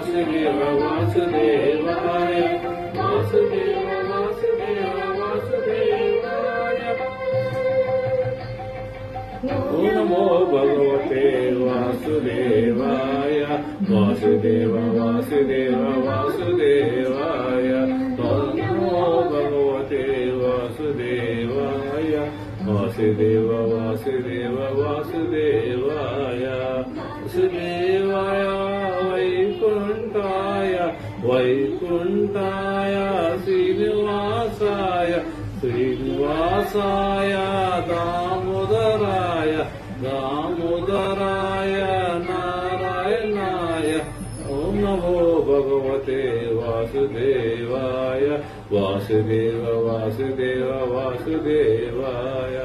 वासुदेव वासुदेवाय वासुदेव वासुदेव वासुदेवाय ॐ नमो भगवते वासुदेवाय वासुदेव वासुदेव वासुदेवाय ॐ नमो भगवते वासुदेवाय वासुदेव वासुदेव वासुदेवाय वासुदेवाय वैकुण्ठाय वैकुण्ठाय श्रीनिवासाय श्रीनिवासाय दामोदराय दामोदराय नारायणाय ॐ नमो भगवते वासुदेवाय वासुदेव वासुदेव वासुदेवाय